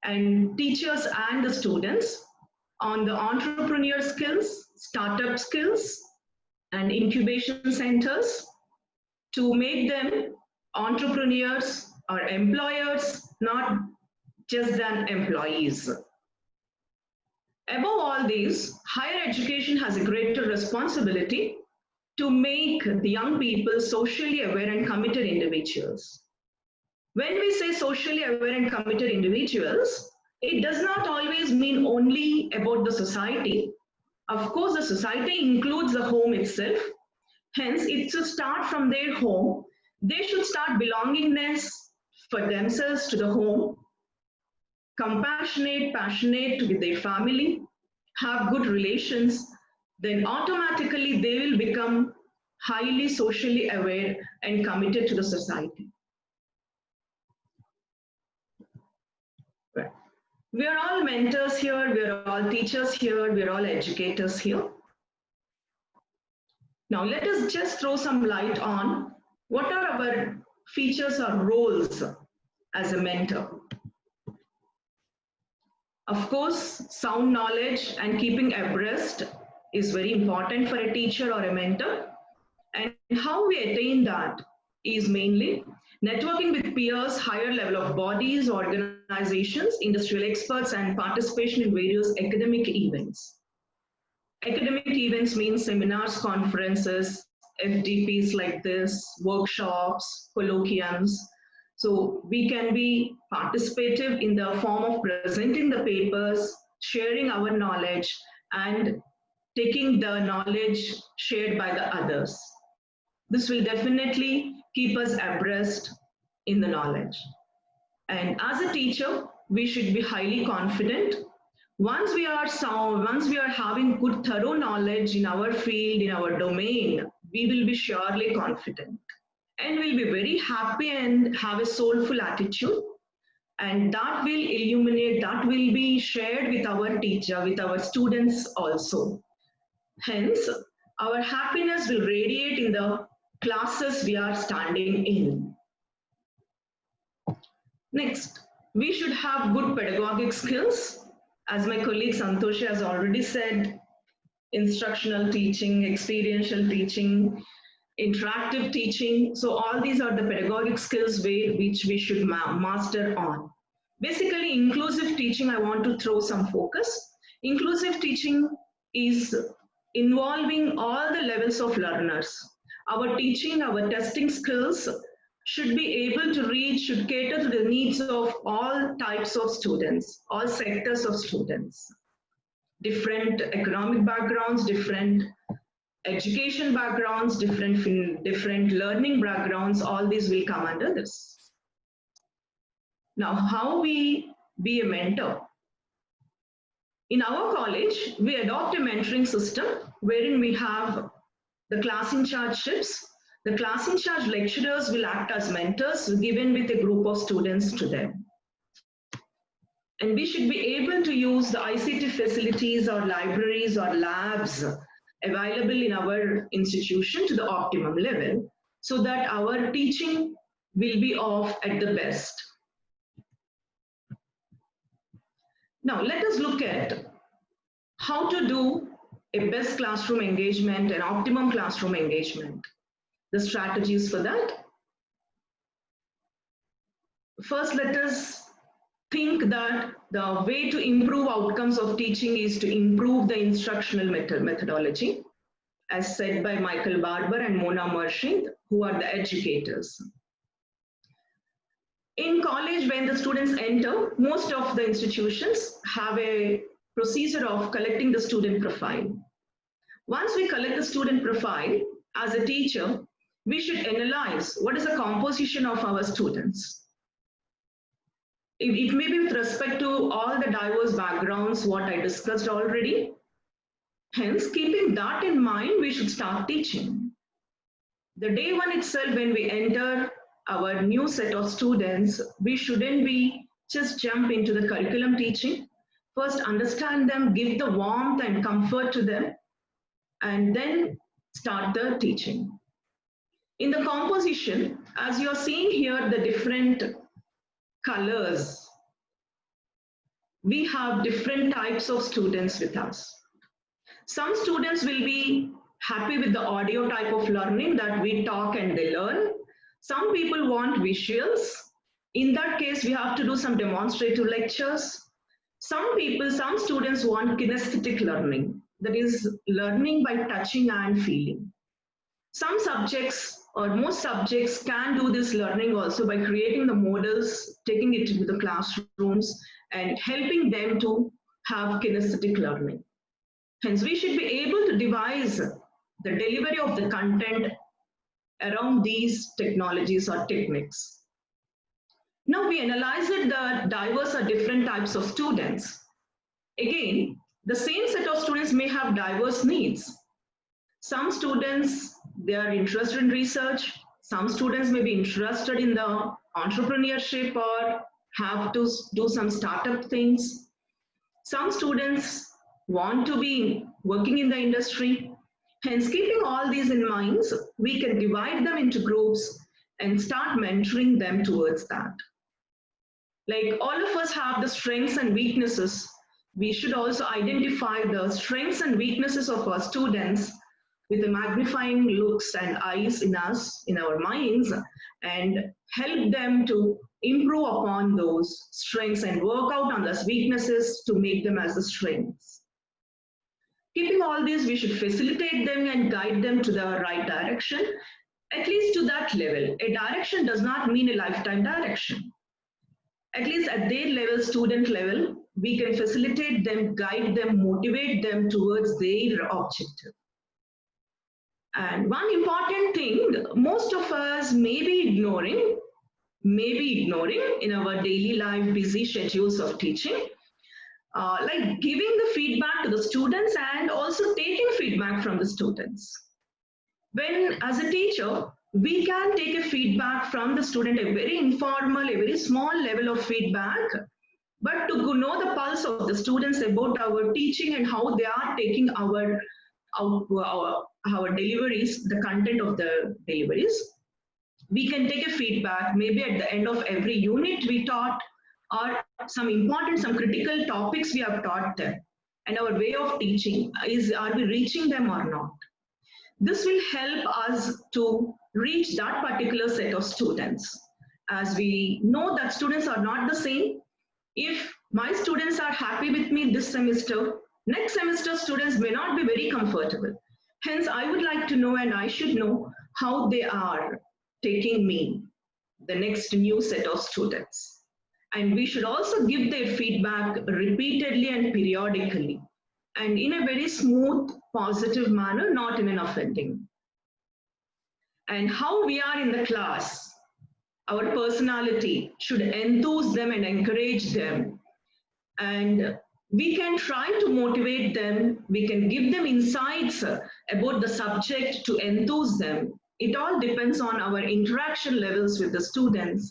and teachers and the students on the entrepreneur skills, startup skills, and incubation centers to make them entrepreneurs or employers, not just than employees. Above all these, higher education has a greater responsibility to make the young people socially aware and committed individuals. When we say socially aware and committed individuals, it does not always mean only about the society. Of course, the society includes the home itself. Hence, it should start from their home. They should start belongingness for themselves to the home, compassionate, passionate with their family, have good relations, then automatically they will become highly socially aware and committed to the society. Right. We are all mentors here, we are all teachers here, we are all educators here. Now let us just throw some light on what are our features or roles as a mentor. Of course, sound knowledge and keeping abreast is very important for a teacher or a mentor. And how we attain that is mainly networking with peers, higher level of bodies, organizations, industrial experts, and participation in various academic events. Academic events mean seminars, conferences, FDPs like this, workshops, colloquiums. So we can be participative in the form of presenting the papers, sharing our knowledge, and taking the knowledge shared by the others. This will definitely keep us abreast in the knowledge. And as a teacher, we should be highly confident. Once we are having good thorough knowledge in our field, in our domain, we will be surely confident. And we'll be very happy and have a soulful attitude. And that will illuminate, that will be shared with our teacher, with our students also. Hence, our happiness will radiate in the classes we are standing in. Next, we should have good pedagogic skills. As my colleague Santoshi has already said, instructional teaching, experiential teaching, interactive teaching. So all these are the pedagogic skills which we should master on. Basically, inclusive teaching, I want to throw some focus. Inclusive teaching is involving all the levels of learners. Our teaching, our testing skills should be able to reach, should cater to the needs of all types of students, all sectors of students. Different economic backgrounds, different education backgrounds, different learning backgrounds, all these will come under this. Now, how we be a mentor? In our college, we adopt a mentoring system wherein we have the class in charge shifts. The class in charge lecturers will act as mentors given with a group of students to them. And we should be able to use the ICT facilities or libraries or labs available in our institution to the optimum level so that our teaching will be of at the best. Now let us look at how to do a best classroom engagement and optimum classroom engagement. The strategies for that. First, let us think that the way to improve outcomes of teaching is to improve the instructional methodology, as said by Michael Barber and Mona Murshid, who are the educators. In college, when the students enter, most of the institutions have a procedure of collecting the student profile. Once we collect the student profile, as a teacher, we should analyze what is the composition of our students. It may be with respect to all the diverse backgrounds, what I discussed already. Hence, keeping that in mind, we should start teaching. The day one itself, when we enter our new set of students, we shouldn't be just jump into the curriculum teaching. First, understand them, give the warmth and comfort to them, and then start the teaching. In the composition, as you're seeing here, the different colors, we have different types of students with us. Some students will be happy with the audio type of learning, that we talk and they learn. Some people want visuals. In that case, we have to do some demonstrative lectures. Some students want kinesthetic learning, that is learning by touching and feeling. Some subjects or most subjects can do this learning also by creating the models, taking it to the classrooms and helping them to have kinesthetic learning. Hence, we should be able to devise the delivery of the content around these technologies or techniques. Now we analyzed the diverse or different types of students. Again, the same set of students may have diverse needs. Some students, they are interested in research. Some students may be interested in the entrepreneurship or have to do some startup things. Some students want to be working in the industry. Hence, keeping all these in mind, we can divide them into groups and start mentoring them towards that. Like all of us have the strengths and weaknesses, we should also identify the strengths and weaknesses of our students with the magnifying looks and eyes in us, in our minds, and help them to improve upon those strengths and work out on those weaknesses to make them as the strengths. Keeping all this, we should facilitate them and guide them to the right direction, at least to that level. A direction does not mean a lifetime direction. At least at their level, student level, we can facilitate them, guide them, motivate them towards their objective. And one important thing, most of us may be ignoring in our daily life busy schedules of teaching, like giving the feedback to the students and also taking feedback from the students. When, as a teacher, we can take a feedback from the student, a very informal, a very small level of feedback, but to know the pulse of the students about our teaching and how they are taking our deliveries, the content of the deliveries. We can take a feedback, maybe at the end of every unit we taught, or some critical topics we have taught them. And our way of teaching is, are we reaching them or not? This will help us to reach that particular set of students. As we know that students are not the same. If my students are happy with me this semester, next semester students may not be very comfortable. Hence, I would like to know and I should know how they are taking me, the next new set of students. And we should also give their feedback repeatedly and periodically, and in a very smooth, positive manner, not in an offending. And how we are in the class, our personality should enthuse them and encourage them. And we can try to motivate them, we can give them insights about the subject to enthuse them. It all depends on our interaction levels with the students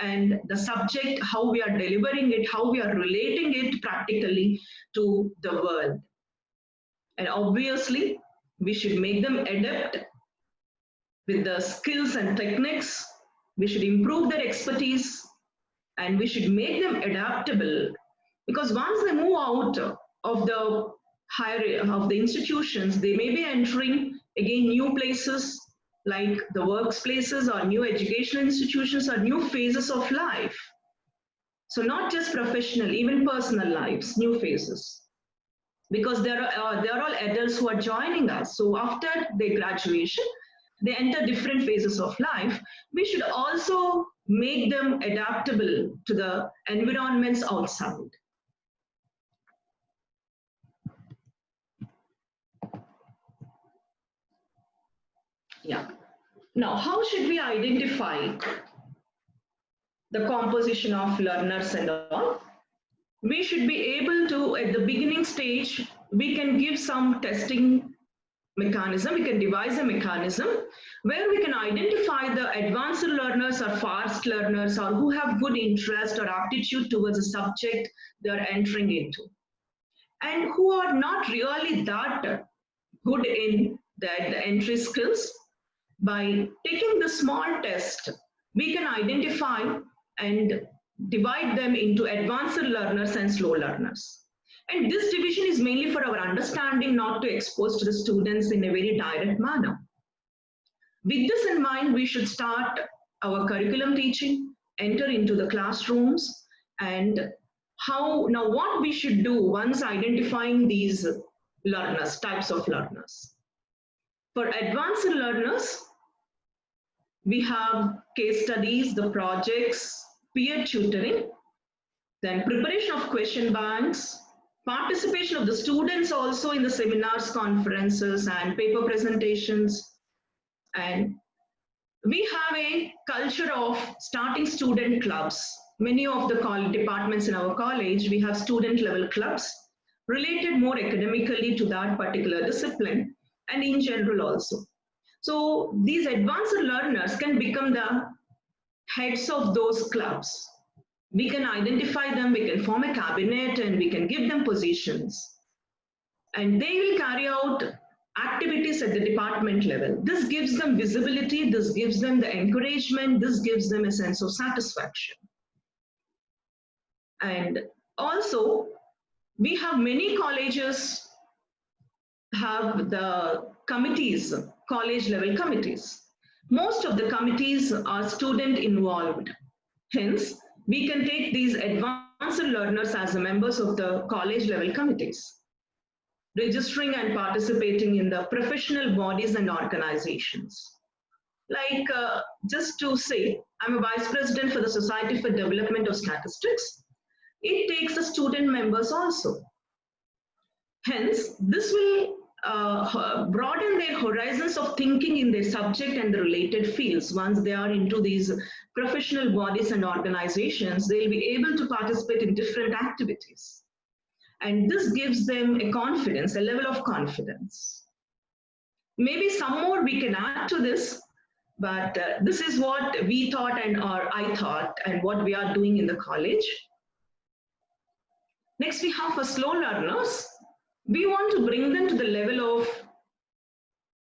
and the subject, how we are delivering it, how we are relating it practically to the world. And obviously, we should make them adept with the skills and techniques. We should improve their expertise and we should make them adaptable, because once they move out of the institutions, they may be entering again new places like the workplaces or new educational institutions or new phases of life. So not just professional, even personal lives, new phases. Because they're all adults who are joining us. So after their graduation, they enter different phases of life. We should also make them adaptable to the environments outside. Yeah. Now, how should we identify the composition of learners and all? We should be able to, at the beginning stage, we can give some testing mechanism, we can devise a mechanism where we can identify the advanced learners or fast learners or who have good interest or aptitude towards a subject they are entering into, and who are not really that good in the entry skills. By taking the small test, we can identify and divide them into advanced learners and slow learners. And this division is mainly for our understanding, not to expose to the students in a very direct manner. With this in mind, we should start our curriculum teaching, enter into the classrooms, and now what we should do once identifying these learners, types of learners. For advanced learners, we have case studies, the projects, peer tutoring, then preparation of question banks, participation of the students also in the seminars, conferences, and paper presentations. And we have a culture of starting student clubs. Many of the departments in our college, we have student level clubs related more academically to that particular discipline and in general also. So these advanced learners can become the heads of those clubs. We can identify them, we can form a cabinet, and we can give them positions. And they will carry out activities at the department level. This gives them visibility, this gives them the encouragement, this gives them a sense of satisfaction. And also, we have many colleges have the committees, college level committees. Most of the committees are student involved. Hence, we can take these advanced learners as members of the college level committees, registering and participating in the professional bodies and organizations. Like, just to say, I'm a vice president for the Society for Development of Statistics. It takes the student members also. Hence, this will broaden their horizons of thinking in their subject and the related fields. Once they are into these professional bodies and organizations, they'll be able to participate in different activities. And this gives them a confidence, a level of confidence. Maybe some more we can add to this, but this is what we thought or I thought and what we are doing in the college. Next, we have for slow learners. We want to bring them to the level of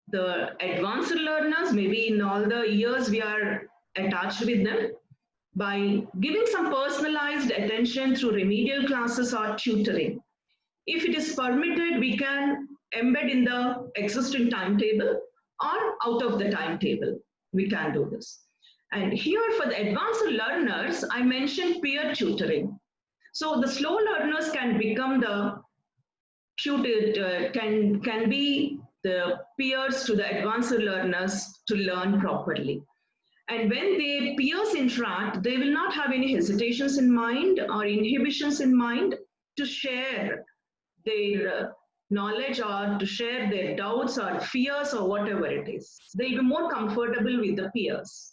the advanced learners. Maybe in all the years we are attached with them by giving some personalized attention through remedial classes or tutoring. If it is permitted, we can embed in the existing timetable or out of the timetable. We can do this. And here for the advanced learners, I mentioned peer tutoring. So the slow learners can become the tutored, can be the peers to the advanced learners to learn properly. And when their peers interact, they will not have any hesitations in mind or inhibitions in mind to share their knowledge or to share their doubts or fears or whatever it is. They'll be more comfortable with the peers.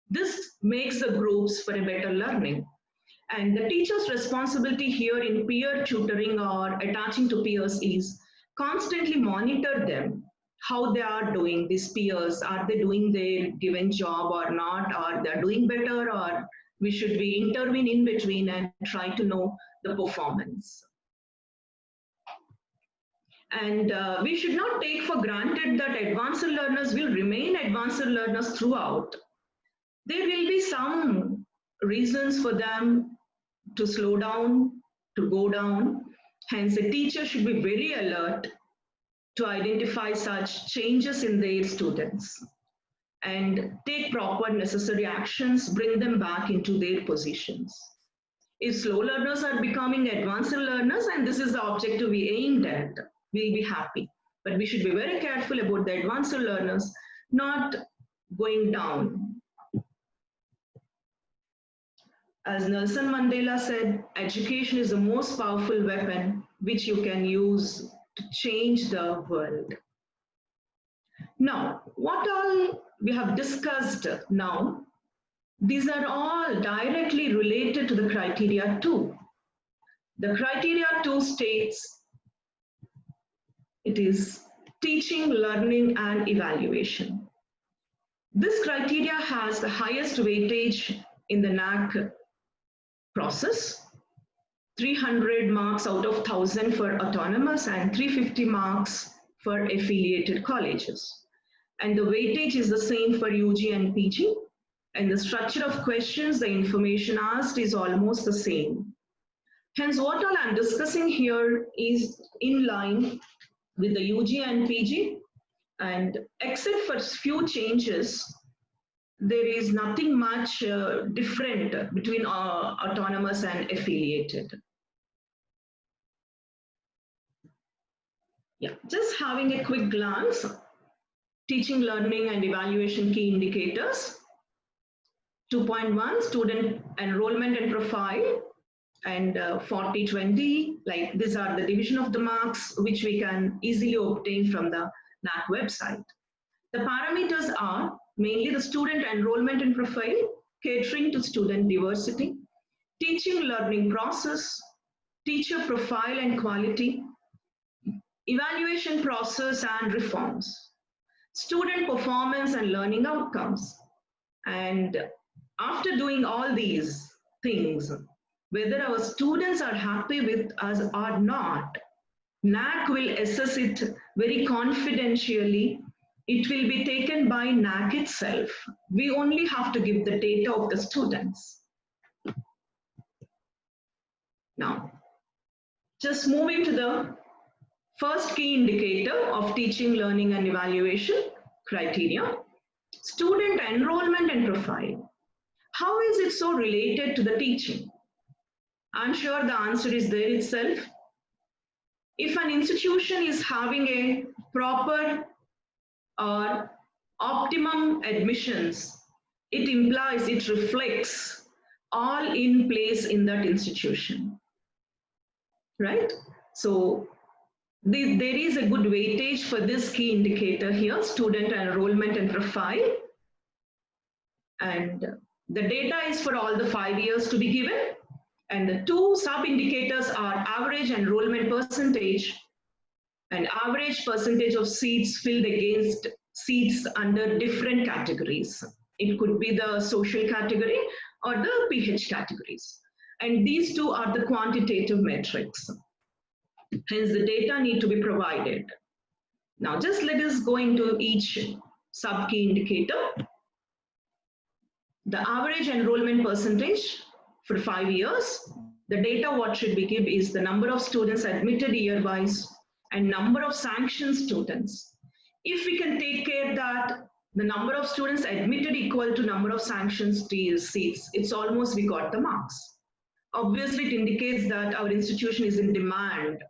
This makes the groups for a better learning. And the teacher's responsibility here in peer tutoring or attaching to peers is constantly monitor them, how they are doing, these peers. Are they doing their given job or not? Or they're doing better, or we should be intervene in between and try to know the performance. And we should not take for granted that advanced learners will remain advanced learners throughout. There will be some reasons for them to slow down, to go down. Hence, the teacher should be very alert to identify such changes in their students and take proper necessary actions, bring them back into their positions. If slow learners are becoming advanced learners, and this is the objective we aimed at, we'll be happy. But we should be very careful about the advanced learners not going down. As Nelson Mandela said, education is the most powerful weapon which you can use to change the world. Now, what all we have discussed now, these are all directly related to the criteria 2. The criteria 2 states it is teaching, learning, and evaluation. This criteria has the highest weightage in the NAAC process, 300 marks out of 1,000 for autonomous and 350 marks for affiliated colleges. And the weightage is the same for UG and PG. And the structure of questions, the information asked is almost the same. Hence, what all I'm discussing here is in line with the UG and PG, and except for few changes, there is nothing much different between autonomous and affiliated. Yeah, just having a quick glance, teaching, learning and evaluation key indicators. 2.1, student enrollment and profile, and 40-20, like these are the division of the marks which we can easily obtain from the NAAC website. The parameters are mainly the student enrollment and profile, catering to student diversity, teaching learning process, teacher profile and quality, evaluation process and reforms, student performance and learning outcomes. And after doing all these things, whether our students are happy with us or not, NAAC will assess it very confidentially. It will be taken by NAAC itself. We only have to give the data of the students. Now, just moving to the first key indicator of teaching, learning and evaluation criteria, student enrollment and profile. How is it so related to the teaching? I'm sure the answer is there itself. If an institution is having a proper or optimum admissions, it implies, it reflects all in place in that institution, right? So there is a good weightage for this key indicator here, student enrollment and profile. And the data is for all the 5 years to be given. And the two sub-indicators are average enrollment percentage and average percentage of seats filled against seats under different categories. It could be the social category or the PH categories. And these two are the quantitative metrics. Hence, the data need to be provided. Now, just let us go into each sub-key indicator. The average enrollment percentage for 5 years, the data what should be given is the number of students admitted year-wise and number of sanctioned students. If we can take care that the number of students admitted equal to number of sanctioned seats, it's almost we got the marks. Obviously, it indicates that our institution is in demand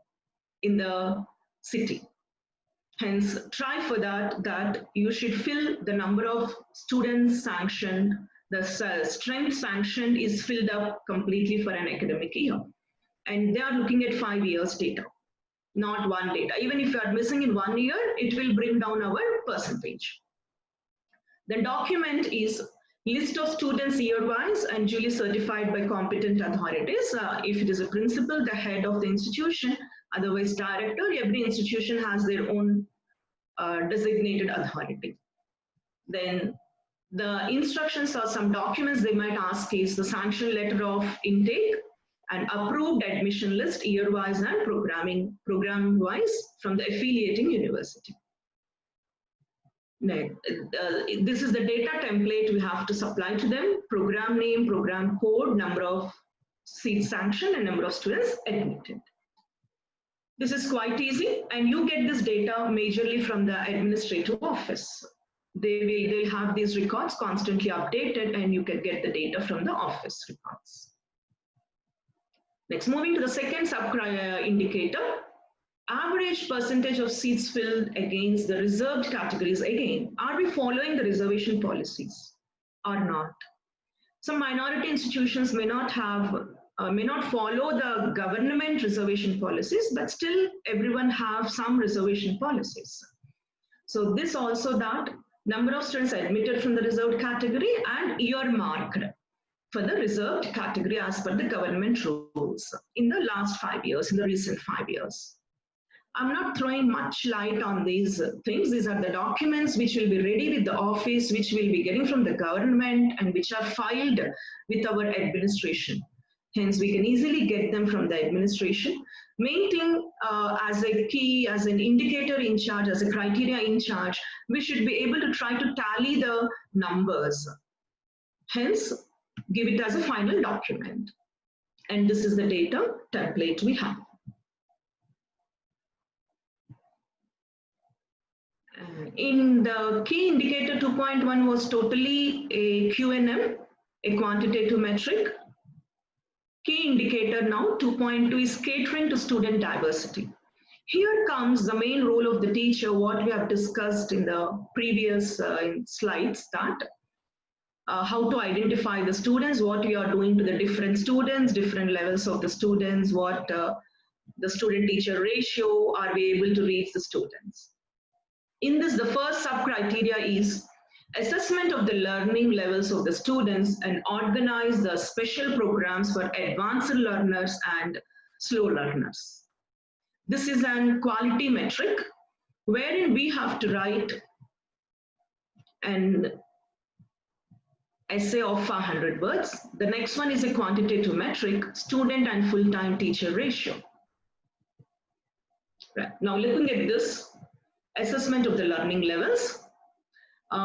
in the city. Hence, try for that you should fill the number of students sanctioned. The strength sanctioned is filled up completely for an academic year. And they are looking at 5 years data, not one data. Even if you are missing in 1 year, it will bring down our percentage. The document is list of students year-wise and duly certified by competent authorities. If it is a principal, the head of the institution, otherwise director, every institution has their own designated authority. Then the instructions or some documents they might ask is the sanction letter of intake and approved admission list year-wise and program-wise from the affiliating university. This is the data template we have to supply to them: program name, program code, number of seats sanctioned and number of students admitted. This is quite easy, and you get this data majorly from the administrative office. They'll have these records constantly updated, and you can get the data from the office records. Next, moving to the second sub-indicator, average percentage of seats filled against the reserved categories. Again, are we following the reservation policies or not? Some minority institutions may not follow the government reservation policies, but still everyone have some reservation policies. So this also that number of students admitted from the reserved category and earmarked for the reserved category as per the government rules in the last 5 years, in the recent 5 years. I'm not throwing much light on these things. These are the documents which will be ready with the office, which will be getting from the government and which are filed with our administration. Hence, we can easily get them from the administration. Main thing as a key, as an indicator in charge, as a criteria in charge, we should be able to try to tally the numbers. Hence, give it as a final document. And this is the data template we have. In the key indicator 2.1 was totally a QNM, a quantitative metric. Key indicator now 2.2 is catering to student diversity. Here comes the main role of the teacher, what we have discussed in the previous slides, that how to identify the students, what we are doing to the different students, different levels of the students, what the student-teacher ratio, are we able to reach the students. In this, the first sub-criteria is assessment of the learning levels of the students and organize the special programs for advanced learners and slow learners. This is an quality metric wherein we have to write an essay of 500 words. The next one is a quantitative metric, student and full-time teacher ratio. Right. Now looking at this, assessment of the learning levels.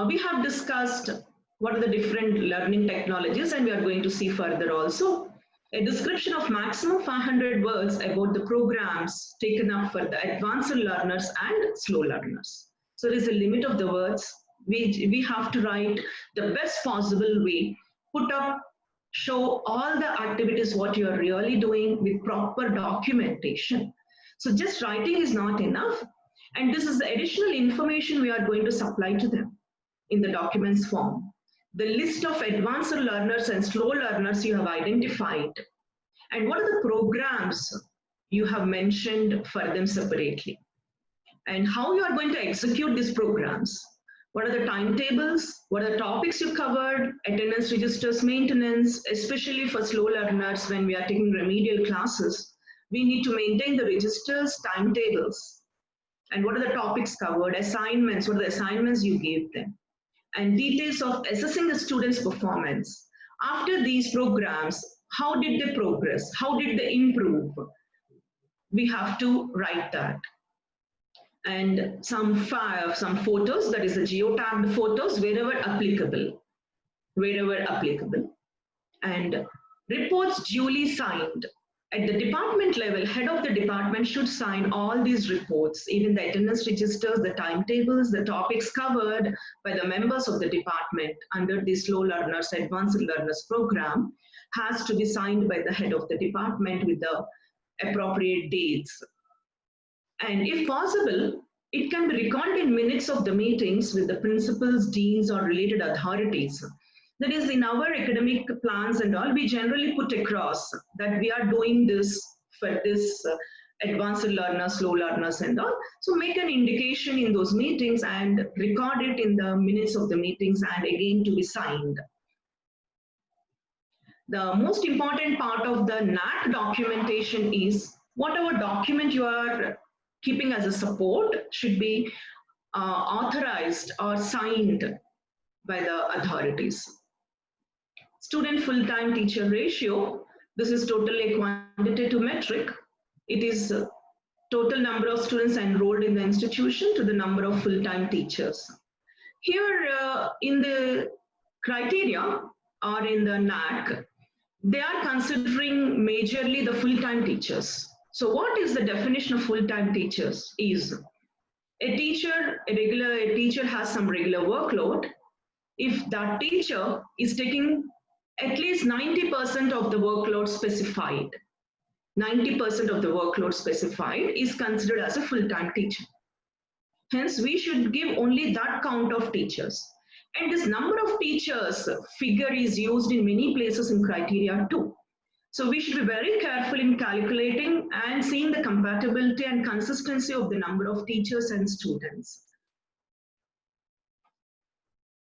We have discussed what are the different learning technologies, and we are going to see further also. A description of maximum 500 words about the programs taken up for the advanced learners and slow learners. So there is a limit of the words. We have to write the best possible way, put up, show all the activities, what you are really doing with proper documentation. So just writing is not enough. And this is the additional information we are going to supply to them in the documents form. The list of advanced learners and slow learners you have identified, and what are the programs you have mentioned for them separately, and how you are going to execute these programs. What are the timetables? What are the topics you covered? Attendance registers maintenance, especially for slow learners when we are taking remedial classes. We need to maintain the registers, timetables. And what are the topics covered? Assignments, what are the assignments you gave them? And details of assessing the students' performance. After these programs, how did they progress? How did they improve? We have to write that. And some photos, that is the geotagged photos, wherever applicable. And reports duly signed. At the department level, head of the department should sign all these reports, even the attendance registers, the timetables, the topics covered by the members of the department under the slow learners, advanced learners program has to be signed by the head of the department with the appropriate dates. And if possible, it can be recorded in minutes of the meetings with the principals, deans, or related authorities. That is, in our academic plans and all, we generally put across that we are doing this for this advanced learners, slow learners and all. So make an indication in those meetings and record it in the minutes of the meetings and again to be signed. The most important part of the NAAC documentation is whatever document you are keeping as a support should be authorized or signed by the authorities. Student full-time teacher ratio, this is totally a quantitative metric. It is total number of students enrolled in the institution to the number of full-time teachers. Here in the criteria or in the NAAC, they are considering majorly the full-time teachers. So what is the definition of full-time teachers is a teacher has some regular workload. If that teacher is taking at least 90% of the workload specified, 90% of the workload specified is considered as a full-time teacher. Hence, we should give only that count of teachers. And this number of teachers figure is used in many places in criteria too. So we should be very careful in calculating and seeing the compatibility and consistency of the number of teachers and students.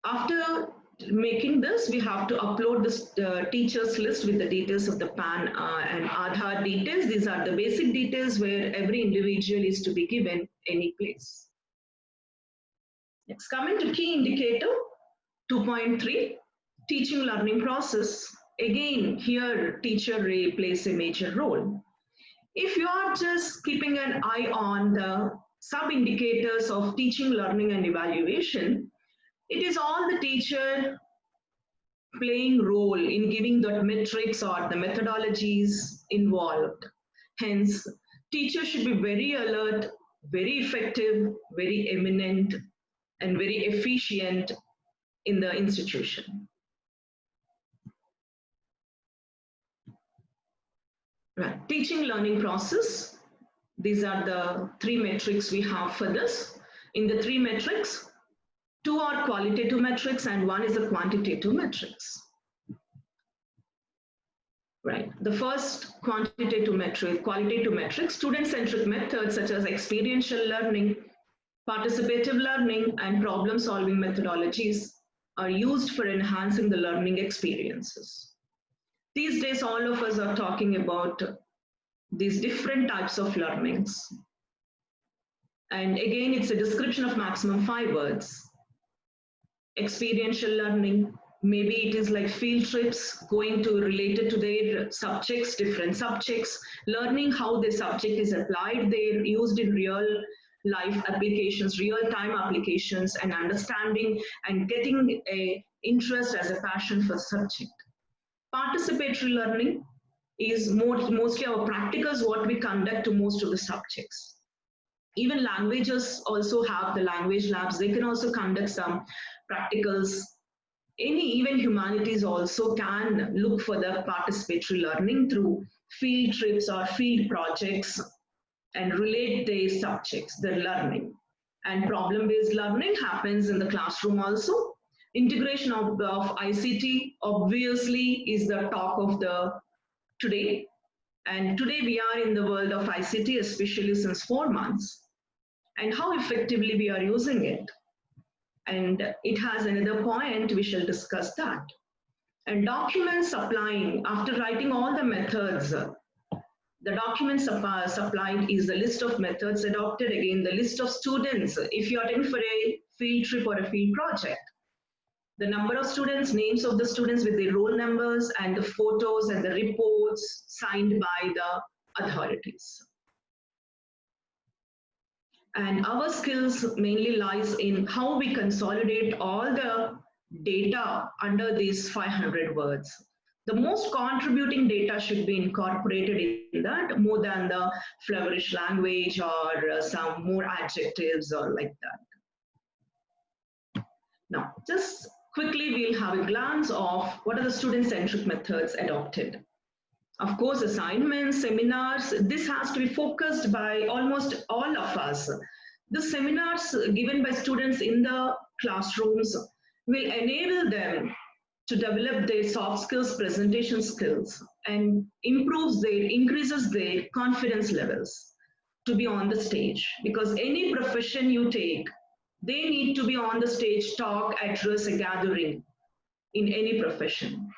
After making this, we have to upload this teachers list with the details of the PAN and Aadhaar details. These are the basic details where every individual is to be given any place. Next, coming to key indicator 2.3, teaching learning process. Again, here teacher plays a major role. If you are just keeping an eye on the sub-indicators of teaching, learning and evaluation, it is all the teacher playing role in giving that metrics or the methodologies involved. Hence, teachers should be very alert, very effective, very eminent, and very efficient in the institution. Right. Teaching learning process. These are the 3 metrics we have for this. In the 3 metrics, 2 are qualitative metrics and 1 is a quantitative metrics. Right. The first qualitative metric, student-centric methods such as experiential learning, participative learning, and problem-solving methodologies are used for enhancing the learning experiences. These days, all of us are talking about these different types of learnings. And again, it's a description of maximum 5 words. Experiential learning, maybe it is like field trips, going to related to their subjects, different subjects, learning how the subject is applied there, used in real life applications, real-time applications, and understanding and getting a interest as a passion for subject. Participatory learning is mostly our practicals, what we conduct to most of the subjects. Even languages also have the language labs. They can also conduct some practicals. Even humanities also can look for the participatory learning through field trips or field projects and relate their subjects, their learning. And problem-based learning happens in the classroom also. Integration of ICT obviously is the talk of the today. And today we are in the world of ICT, especially since 4 months, and how effectively we are using it. And it has another point, we shall discuss that. And document supplying, after writing all the methods, the document supplied is the list of methods adopted, again, the list of students. If you are in for a field trip or a field project, the number of students, names of the students with the roll numbers, and the photos and the reports signed by the authorities. And our skills mainly lies in how we consolidate all the data under these 500 words. The most contributing data should be incorporated in that more than the flourish language or some more adjectives or like that. Now, just quickly, we'll have a glance of what are the student-centric methods adopted. Of course, assignments, seminars, this has to be focused by almost all of us. The seminars given by students in the classrooms will enable them to develop their soft skills, presentation skills, and increases their confidence levels to be on the stage. Because any profession you take, they need to be on the stage, talk, address a gathering in any profession.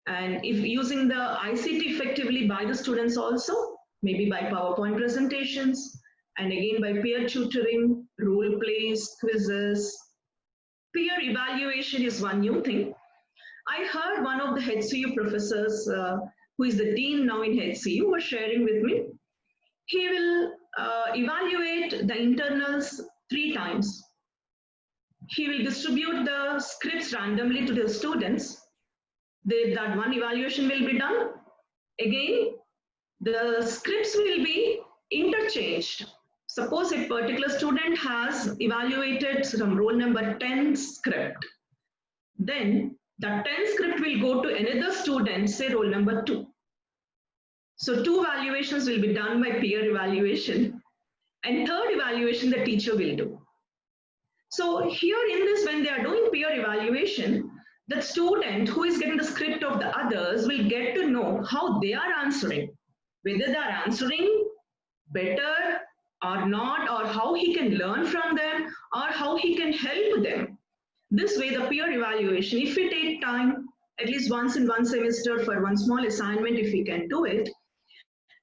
And if using the ICT effectively by the students also, maybe by PowerPoint presentations, and again by peer tutoring, role plays, quizzes. Peer evaluation is one new thing. I heard one of the HCU professors, who is the dean now in HCU, was sharing with me. He will evaluate the internals 3 times. He will distribute the scripts randomly to the students. That one evaluation will be done. Again, the scripts will be interchanged. Suppose a particular student has evaluated some roll number 10 script. Then that 10 script will go to another student, say roll number 2. So 2 evaluations will be done by peer evaluation. And 3rd evaluation the teacher will do. So here in this, when they are doing peer evaluation, the student who is getting the script of the others will get to know how they are answering, whether they are answering better or not, or how he can learn from them, or how he can help them. This way, the peer evaluation, if we take time, at least once in 1 semester for one small assignment, if we can do it,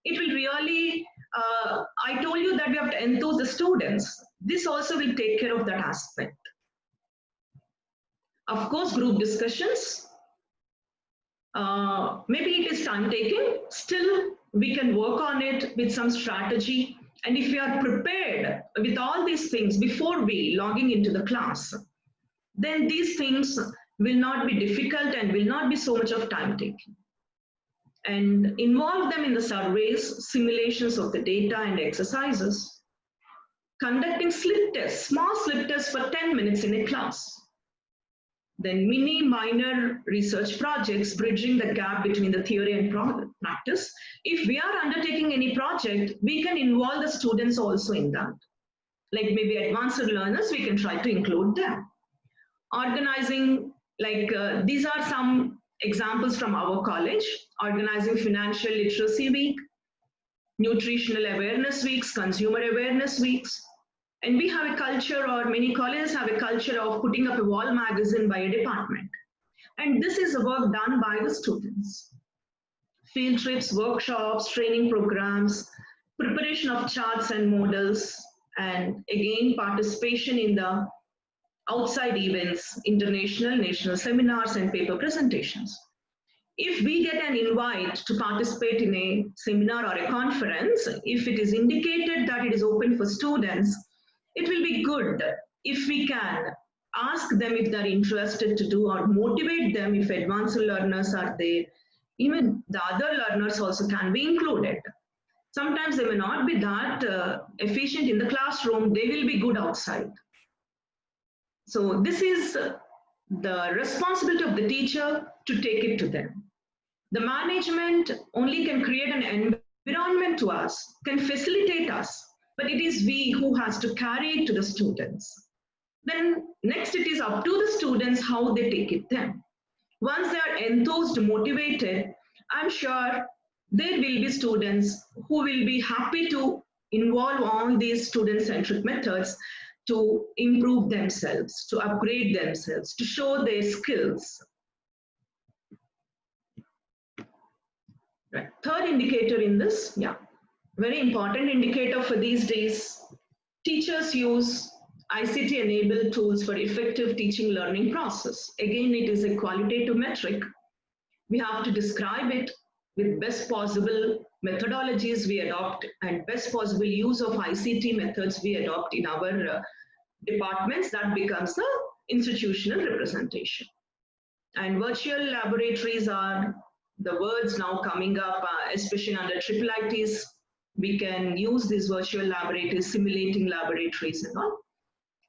it will really, I told you that we have to enthuse the students. This also will take care of that aspect. Of course, group discussions, maybe it is time taking, still we can work on it with some strategy. And if we are prepared with all these things before we logging into the class, then these things will not be difficult and will not be so much of time taking. And involve them in the surveys, simulations of the data and exercises, conducting slip tests, small slip tests for 10 minutes in a class. Then mini minor research projects bridging the gap between the theory and practice. If we are undertaking any project, we can involve the students also in that. Like maybe advanced learners, we can try to include them. Organizing, these are some examples from our college, organizing financial literacy week, nutritional awareness weeks, consumer awareness weeks. And we have a culture, or many colleges have a culture of putting up a wall magazine by a department. And this is a work done by the students. Field trips, workshops, training programs, preparation of charts and models, and again, participation in the outside events, international, national seminars, and paper presentations. If we get an invite to participate in a seminar or a conference, if it is indicated that it is open for students, it will be good if we can ask them if they're interested to do, or motivate them if advanced learners are there. Even the other learners also can be included. Sometimes they may not be that efficient in the classroom, they will be good outside. So this is the responsibility of the teacher to take it to them. The management only can create an environment to us, can facilitate us, but it is we who has to carry it to the students. Then next it is up to the students how they take it then. Once they are enthused, motivated, I'm sure there will be students who will be happy to involve all these student-centric methods to improve themselves, to upgrade themselves, to show their skills. Right. Third indicator in this, very important indicator for these days, teachers use ICT-enabled tools for effective teaching learning process. Again, it is a qualitative metric. We have to describe it with best possible methodologies we adopt and best possible use of ICT methods we adopt in our departments. That becomes the institutional representation. And virtual laboratories are the words now coming up, especially under IIITs. We can use these virtual laboratories, simulating laboratories and all.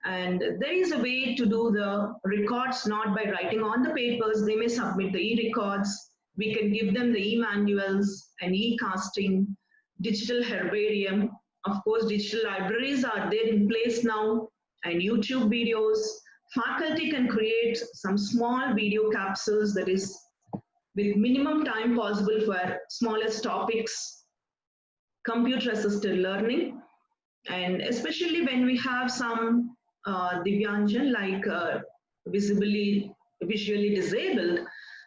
And there is a way to do the records not by writing on the papers. They may submit the e-records. We can give them the e-manuals and e-casting, digital herbarium. Of course, digital libraries are there in place now, and YouTube videos. Faculty can create some small video capsules, that is with minimum time possible for smallest topics, computer-assisted learning. And especially when we have some Divyanjan, like visually disabled,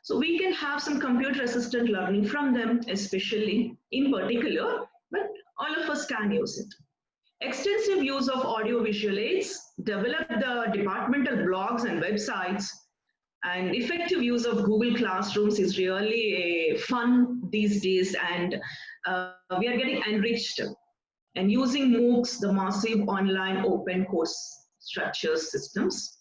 so we can have some computer-assisted learning from them, especially in particular, but all of us can use it. Extensive use of audio-visual aids, develop the departmental blogs and websites, and effective use of Google Classrooms is really fun these days, and we are getting enriched. And using MOOCs, the massive online open course structures systems.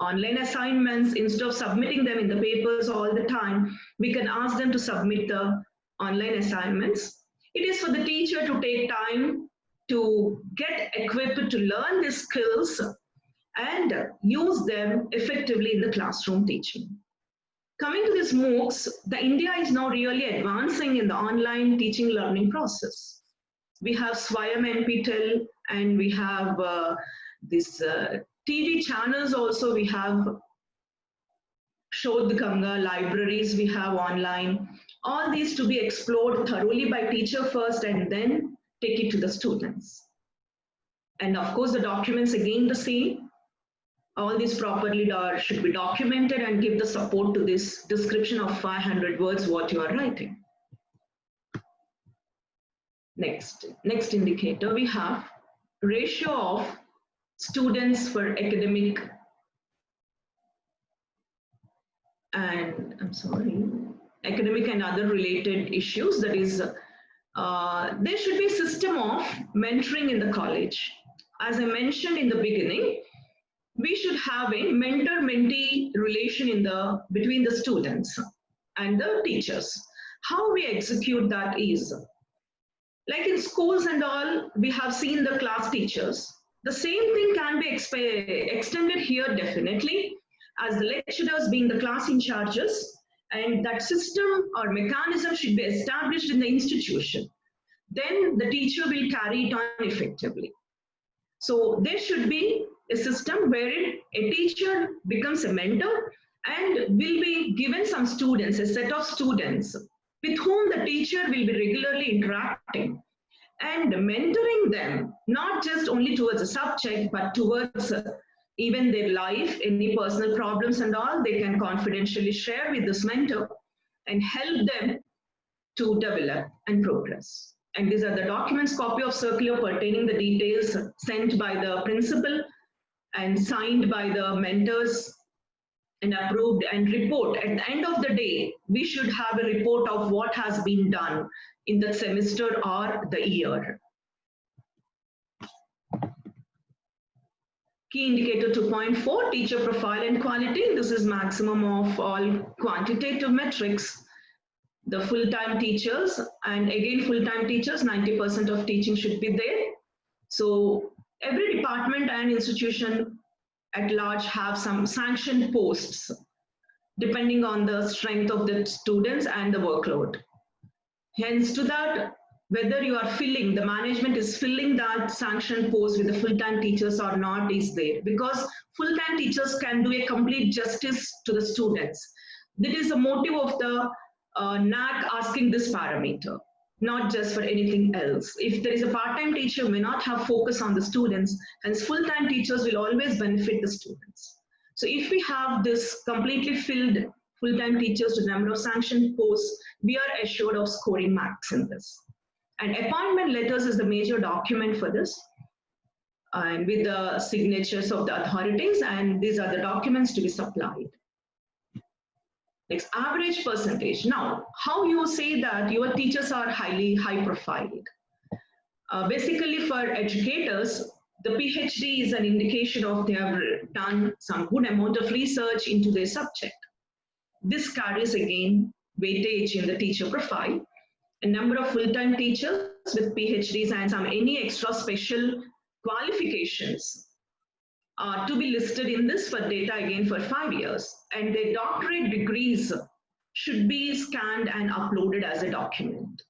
Online assignments, instead of submitting them in the papers all the time, we can ask them to submit the online assignments. It is for the teacher to take time to get equipped to learn these skills and use them effectively in the classroom teaching. Coming to these MOOCs, India is now really advancing in the online teaching learning process. We have Swayam NPTEL, and we have this TV channels also. We have Shodh Ganga, libraries we have online. All these to be explored thoroughly by teacher first and then take it to the students. And of course, the documents again the same. All these properly should be documented and give the support to this description of 500 words what you are writing. Next indicator, we have ratio of students for academic and academic and other related issues. That is, there should be a system of mentoring in the college. As I mentioned in the beginning, we should have a mentor-mentee relation between the students and the teachers. How we execute that is, like in schools and all, we have seen the class teachers. The same thing can be extended here definitely, as the lecturers being the class in charges, and that system or mechanism should be established in the institution. Then the teacher will carry it on effectively. So there should be a system wherein a teacher becomes a mentor and will be given some students, a set of students with whom the teacher will be regularly interacting and mentoring them, not just only towards a subject, but towards even their life, any personal problems and all, they can confidentially share with this mentor and help them to develop and progress. And these are the documents, copy of circular pertaining the details sent by the principal and signed by the mentors and approved, and report. At the end of the day, we should have a report of what has been done in the semester or the year. Key indicator 2.4, teacher profile and quality. This is maximum of all quantitative metrics. The full-time teachers, and again full-time teachers, 90% of teaching should be there. So every department and institution at large have some sanctioned posts depending on the strength of the students and the workload. Hence to that, whether you are filling, the management is filling that sanctioned post with the full-time teachers or not is there, because full-time teachers can do a complete justice to the students. That is the motive of the NAAC asking this parameter, not just for anything else. If there is a part-time teacher, may not have focus on the students, hence full-time teachers will always benefit the students. So if we have this completely filled full-time teachers to the number of sanctioned posts, we are assured of scoring marks in this. And appointment letters is the major document for this, and with the signatures of the authorities, and these are the documents to be supplied. Next, average percentage. Now, how you say that your teachers are high profiled? Basically for educators, the PhD is an indication of they have done some good amount of research into their subject. This carries again weightage in the teacher profile. A number of full-time teachers with PhDs and some any extra special qualifications are to be listed in this for data again for 5 years, and their doctorate degrees should be scanned and uploaded as a document.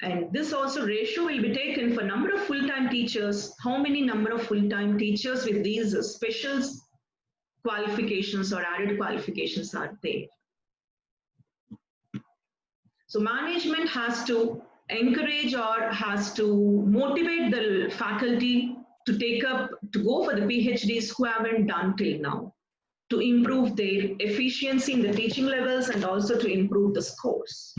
And this also ratio will be taken for number of full-time teachers, how many number of full-time teachers with these special qualifications or added qualifications are there. So management has to encourage or has to motivate the faculty to go for the PhDs who haven't done till now, to improve their efficiency in the teaching levels and also to improve the scores.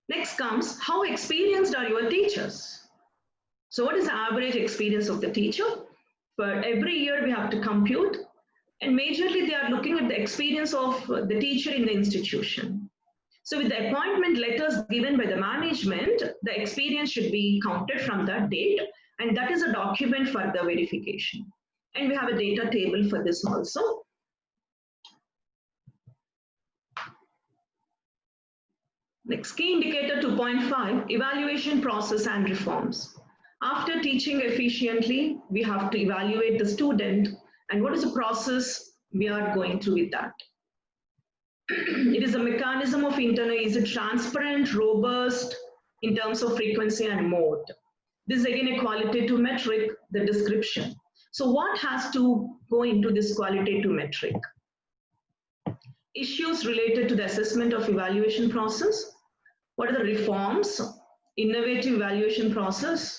Next comes, how experienced are your teachers? So what is the average experience of the teacher? For every year we have to compute, and majorly they are looking at the experience of the teacher in the institution. So with the appointment letters given by the management, the experience should be counted from that date, and that is a document for the verification. And we have a data table for this also. Next, key indicator 2.5, evaluation process and reforms. After teaching efficiently, we have to evaluate the student, and what is the process we are going through with that. It is a mechanism of internal, is it transparent, robust in terms of frequency and mode. This is again a qualitative metric, the description. So what has to go into this qualitative metric? Issues related to the assessment of evaluation process. What are the reforms, innovative evaluation process,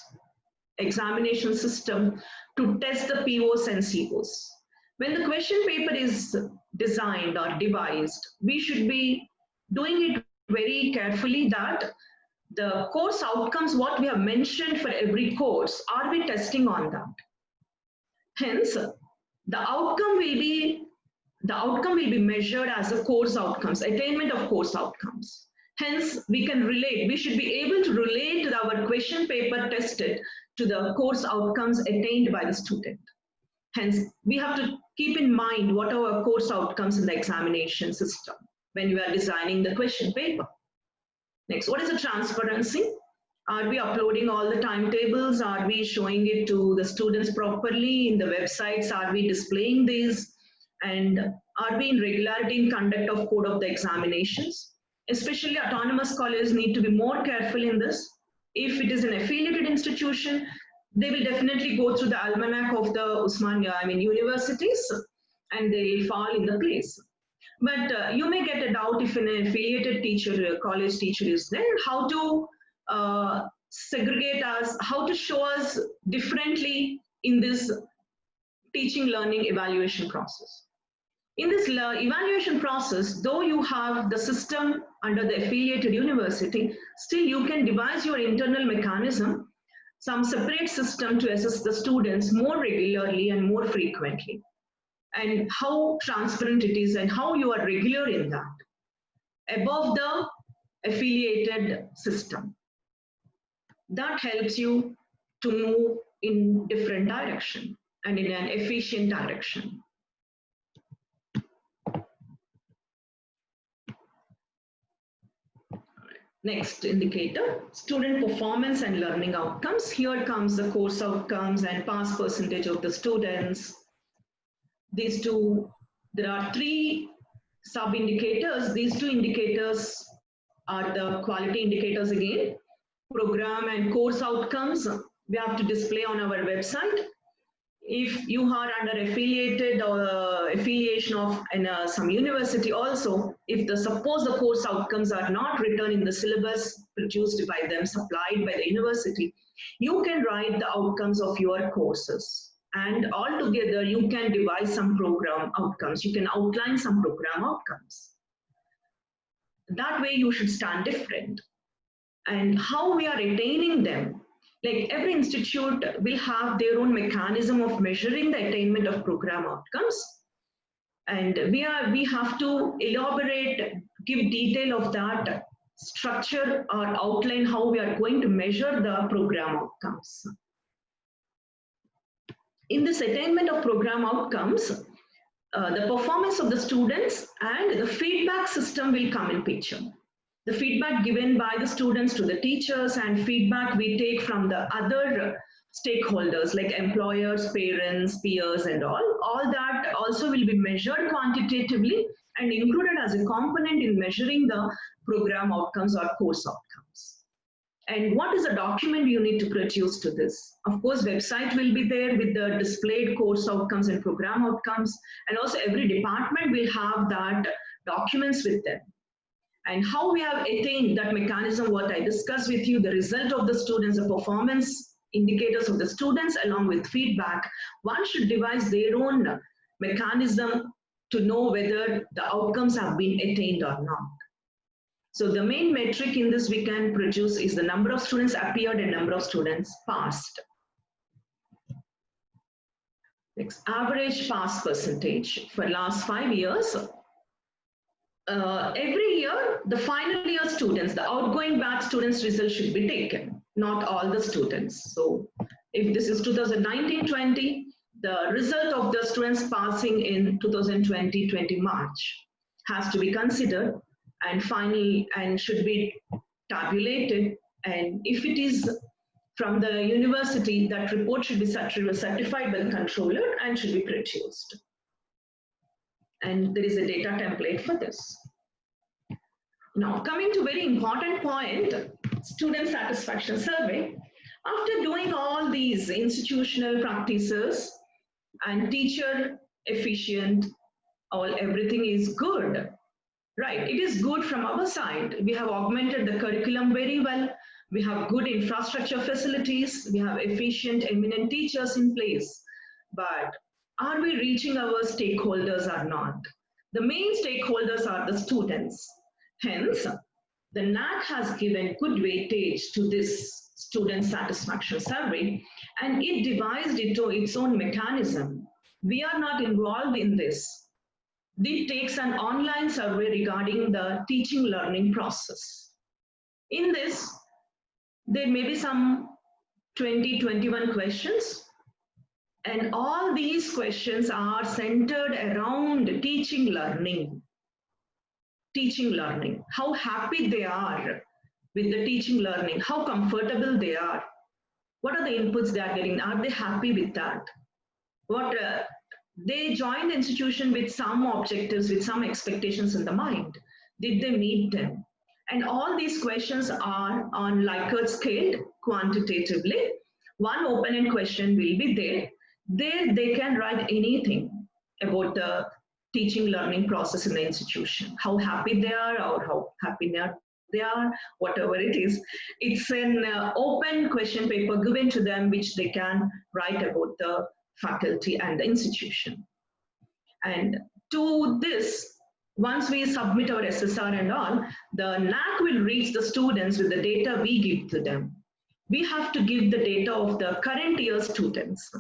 examination system to test the POs and COs. When the question paper is designed or devised, we should be doing it very carefully that the course outcomes, what we have mentioned for every course, are we testing on that? Hence, the outcome will be measured as the course outcomes, attainment of course outcomes. Hence, we can relate. We should be able to relate our question paper tested to the course outcomes attained by the student. Hence, we have to keep in mind what are our course outcomes in the examination system when we are designing the question paper. Next, what is the transparency? Are we uploading all the timetables? Are we showing it to the students properly in the websites? Are we displaying these? And are we in regularity in conduct of code of the examinations? Especially autonomous colleges need to be more careful in this. If it is an affiliated institution, they will definitely go through the almanac of the universities, and they will fall in the place. But you may get a doubt if an affiliated teacher, college teacher is there, how to segregate us, how to show us differently in this teaching, learning, evaluation process. In this evaluation process, though you have the system under the affiliated university, still you can devise your internal mechanism, some separate system to assess the students more regularly and more frequently, and how transparent it is and how you are regular in that, above the affiliated system. That helps you to move in different direction and in an efficient direction. Next indicator, student performance and learning outcomes. Here comes the course outcomes and pass percentage of the students. These two, there are three sub-indicators. These two indicators are the quality indicators again. Program and course outcomes, we have to display on our website. If you are under affiliated or affiliation of some university also, if suppose the course outcomes are not written in the syllabus produced by them, supplied by the university, you can write the outcomes of your courses. And altogether, you can devise some program outcomes. You can outline some program outcomes. That way, you should stand different. And how we are attaining them. Like every institute will have their own mechanism of measuring the attainment of program outcomes. And we have to elaborate, give detail of that structure or outline how we are going to measure the program outcomes. In this attainment of program outcomes, the performance of the students and the feedback system will come in picture. The feedback given by the students to the teachers and feedback we take from the other stakeholders like employers, parents, peers and all that also will be measured quantitatively and included as a component in measuring the program outcomes or course outcomes. And what is the document you need to produce to this? Of course, website will be there with the displayed course outcomes and program outcomes, and also every department will have that documents with them. And how we have attained that mechanism, what I discussed with you, the result of the students, the performance indicators of the students along with feedback, one should devise their own mechanism to know whether the outcomes have been attained or not. So the main metric in this we can produce is the number of students appeared and number of students passed. Next, average pass percentage for last 5 years. Every year, the final year students, the outgoing batch students' results should be taken, not all the students. So if this is 2019-20, the result of the students passing in 2020-20 March has to be considered and finally and should be tabulated. And if it is from the university, that report should be certified by the controller and should be produced. And there is a data template for this. Now, coming to very important point, student satisfaction survey. After doing all these institutional practices and teacher efficient, everything is good, right? It is good from our side. We have augmented the curriculum very well. We have good infrastructure facilities. We have efficient, eminent teachers in place. But are we reaching our stakeholders or not? The main stakeholders are the students. Hence, the NAAC has given good weightage to this student satisfaction survey, and it devised its own mechanism. We are not involved in this. It takes an online survey regarding the teaching learning process. In this, there may be some 20, 21 questions, and all these questions are centered around teaching learning. Teaching learning, how happy they are with the teaching learning, how comfortable they are, what are the inputs they are getting, are they happy with that? What they joined the institution with some objectives, with some expectations in the mind. Did they meet them? And all these questions are on Likert scale quantitatively. One open-end question will be there. There they can write anything about the teaching learning process in the institution, how happy they are or how happy they are, whatever it is. It's an open question paper given to them which they can write about the faculty and the institution. And to this, once we submit our SSR and all, the NAC will reach the students with the data we give to them. We have to give the data of the current year students.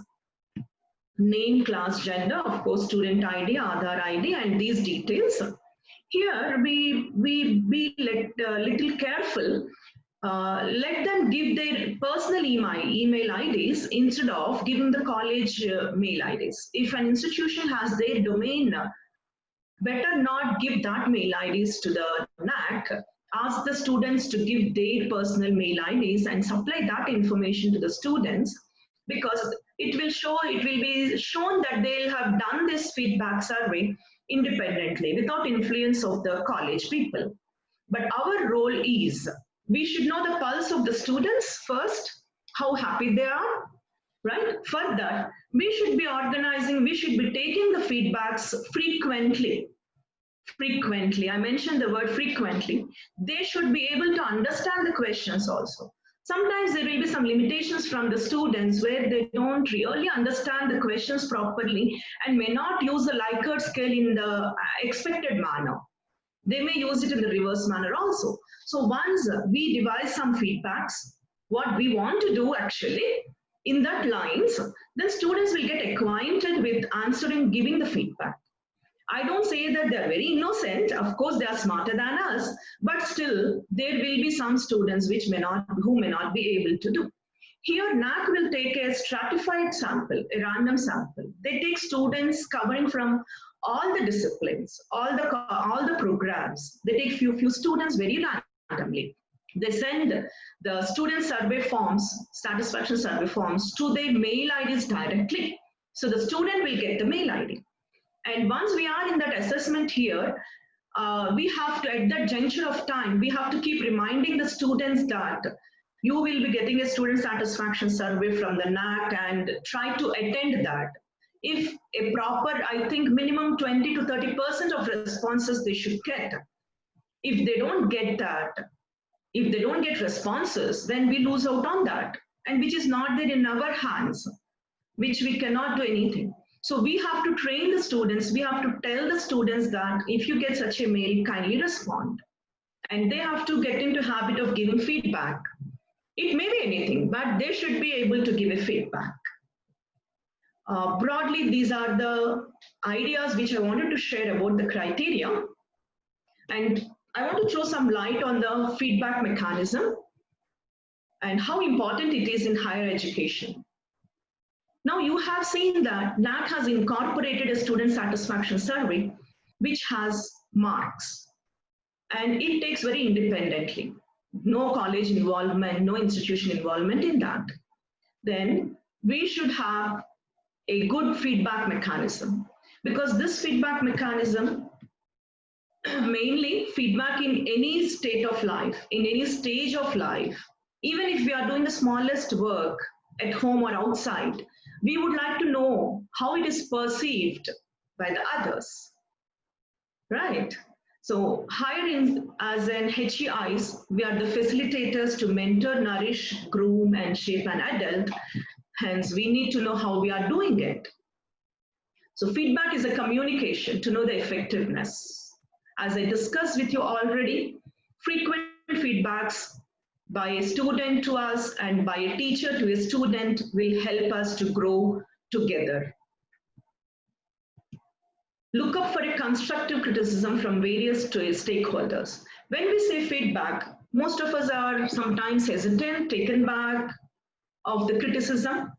Name, class, gender, of course, student ID, Aadhaar ID, and these details. Here, we be little careful. Let them give their personal email IDs instead of giving the college mail IDs. If an institution has their domain, better not give that mail IDs to the NAC. Ask the students to give their personal mail IDs and supply that information to the students, because it will be shown that they'll have done this feedback survey independently without influence of the college people. But our role is, we should know the pulse of the students first, how happy they are, right? Further, we should be organizing, we should be taking the feedbacks frequently. Frequently, I mentioned the word frequently. They should be able to understand the questions also. Sometimes there will be some limitations from the students where they don't really understand the questions properly and may not use the Likert scale in the expected manner. They may use it in the reverse manner also. So once we devise some feedbacks, what we want to do actually in that lines, then students will get acquainted with answering, giving the feedback. I don't say that they're very innocent. Of course, they are smarter than us, but still there will be some students who may not be able to do. Here, NAC will take a stratified sample, a random sample. They take students covering from all the disciplines, all the programs. They take few students very randomly. They send the student survey forms, satisfaction survey forms, to their mail IDs directly. So the student will get the mail ID. And once we are in that assessment here, we have to, at that juncture of time, we have to keep reminding the students that you will be getting a student satisfaction survey from the NAC and try to attend that. If a proper, I think minimum 20 to 30% of responses they should get. If they don't get that, if they don't get responses, then we lose out on that, and which is not there in our hands, which we cannot do anything. So we have to train the students, we have to tell the students that if you get such a mail, kindly respond. And they have to get into habit of giving feedback. It may be anything, but they should be able to give a feedback. Broadly, these are the ideas which I wanted to share about the criteria. And I want to throw some light on the feedback mechanism and how important it is in higher education. Now you have seen that NAC has incorporated a student satisfaction survey which has marks, and it takes very independently. No college involvement, no institution involvement in that. Then we should have a good feedback mechanism, because this feedback mechanism, mainly feedback in any state of life, in any stage of life, even if we are doing the smallest work at home or outside, we would like to know how it is perceived by the others, right? So hiring as an HEIs, we are the facilitators to mentor, nourish, groom, and shape an adult. Hence, we need to know how we are doing it. So feedback is a communication to know the effectiveness. As I discussed with you already, frequent feedbacks by a student to us and by a teacher to a student will help us to grow together. Look up for a constructive criticism from various stakeholders. When we say feedback, Most of us are sometimes hesitant, taken back of the criticism.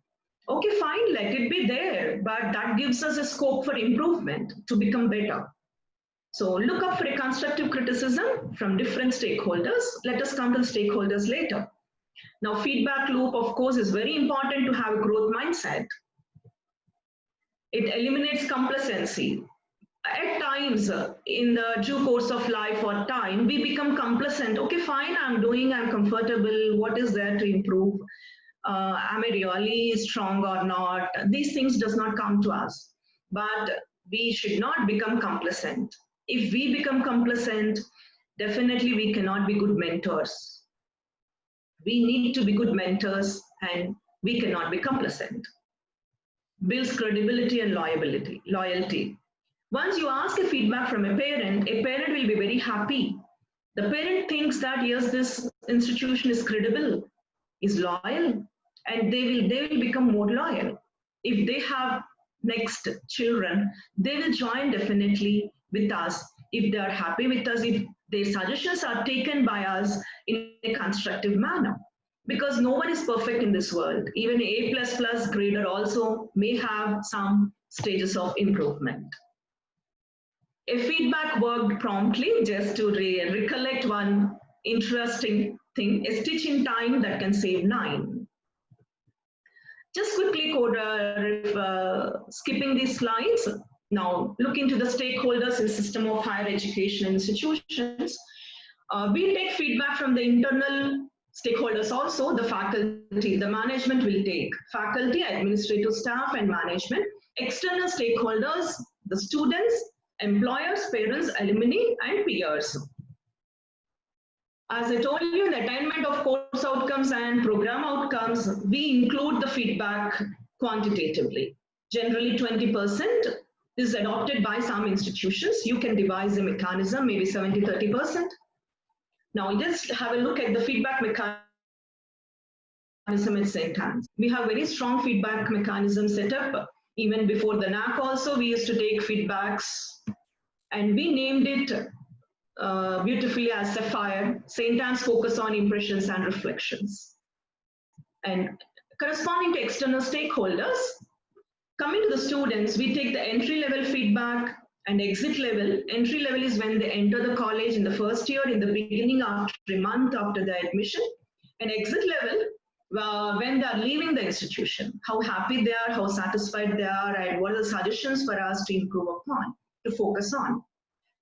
Okay, fine, let it be there, but that gives us a scope for improvement to become better. So look up for a constructive criticism from different stakeholders. Let us come to the stakeholders later. Now, feedback loop, of course, is very important to have a growth mindset. It eliminates complacency. At times, in the due course of life or time, we become complacent. Okay, fine, I'm comfortable. What is there to improve? Am I really strong or not? These things does not come to us. But we should not become complacent. If we become complacent, definitely we cannot be good mentors. We need to be good mentors and we cannot be complacent. Builds credibility and loyalty. Once you ask a feedback from a parent will be very happy. The parent thinks that yes, this institution is credible, is loyal, and they will become more loyal. If they have next children, they will join definitely with us if they are happy with us, if their suggestions are taken by us in a constructive manner. Because no one is perfect in this world. Even A++ grader also may have some stages of improvement. A feedback worked promptly, just to recollect one interesting thing, a stitch in time that can save 9. Just quickly, skipping these slides. Now, look into the stakeholders in system of higher education institutions. We take feedback from the internal stakeholders also, the faculty, the management will take faculty, administrative staff and management, external stakeholders, the students, employers, parents, alumni and peers. As I told you, in the attainment of course outcomes and program outcomes, we include the feedback quantitatively. Generally 20% is adopted by some institutions. You can devise a mechanism, maybe 70-30%. Now just have a look at the feedback mechanism at St. Anne's. We have very strong feedback mechanism set up. Even before the NAAC also, we used to take feedbacks and we named it beautifully as Sapphire. St. Anne's focus on impressions and reflections. And corresponding to external stakeholders, coming to the students, we take the entry level feedback and exit level. Entry level is when they enter the college in the first year, in the beginning, after a month after the admission. And exit level, when they are leaving the institution, how happy they are, how satisfied they are, and what are the suggestions for us to improve upon, to focus on.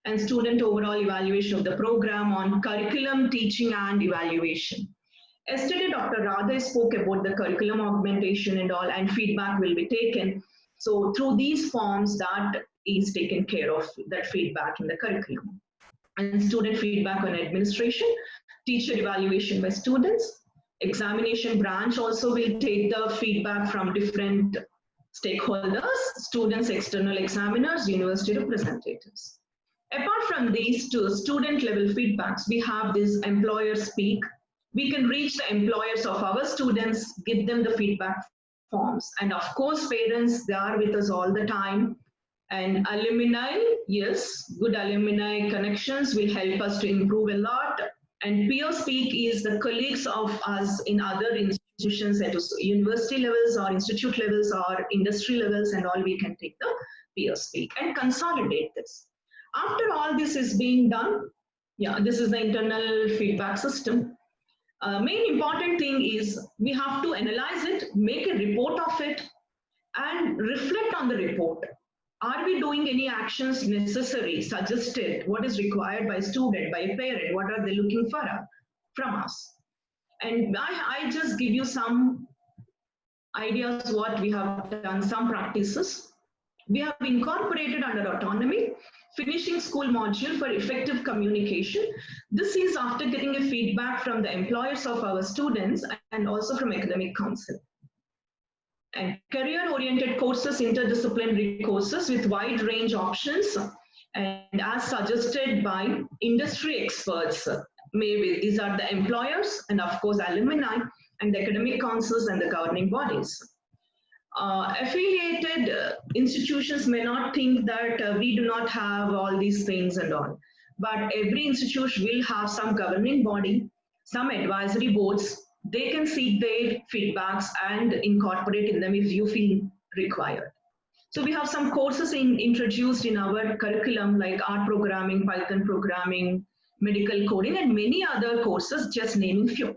And student overall evaluation of the program on curriculum, teaching, and evaluation. Yesterday, Dr. Radha spoke about the curriculum augmentation and all, and feedback will be taken. So through these forms, that is taken care of, that feedback in the curriculum. And student feedback on administration, teacher evaluation by students, examination branch also will take the feedback from different stakeholders, students, external examiners, university representatives. Apart from these two student level feedbacks, we have this employer speak. We can reach the employers of our students, give them the feedback forms. And of course, parents, they are with us all the time. And alumni, yes, good alumni connections will help us to improve a lot. And peer speak is the colleagues of us in other institutions at university levels or institute levels or industry levels and all, we can take the peer speak and consolidate this. After all this is being done, yeah, this is the internal feedback system. Main important thing is we have to analyze it, make a report of it, and reflect on the report. Are we doing any actions necessary, suggested, what is required by a student, by a parent, what are they looking for from us? And I just give you some ideas what we have done, some practices. We have incorporated under autonomy, finishing school module for effective communication. This is after getting a feedback from the employers of our students and also from academic council. And career-oriented courses, interdisciplinary courses with wide range options and as suggested by industry experts. Maybe these are the employers and of course alumni and the academic councils and the governing bodies. Affiliated institutions may not think that we do not have all these things and all, but every institution will have some governing body some advisory boards, they can seek their feedbacks and incorporate in them if you feel required. So we have some courses introduced in our curriculum like art programming, Python programming, medical coding, and many other courses, just naming few.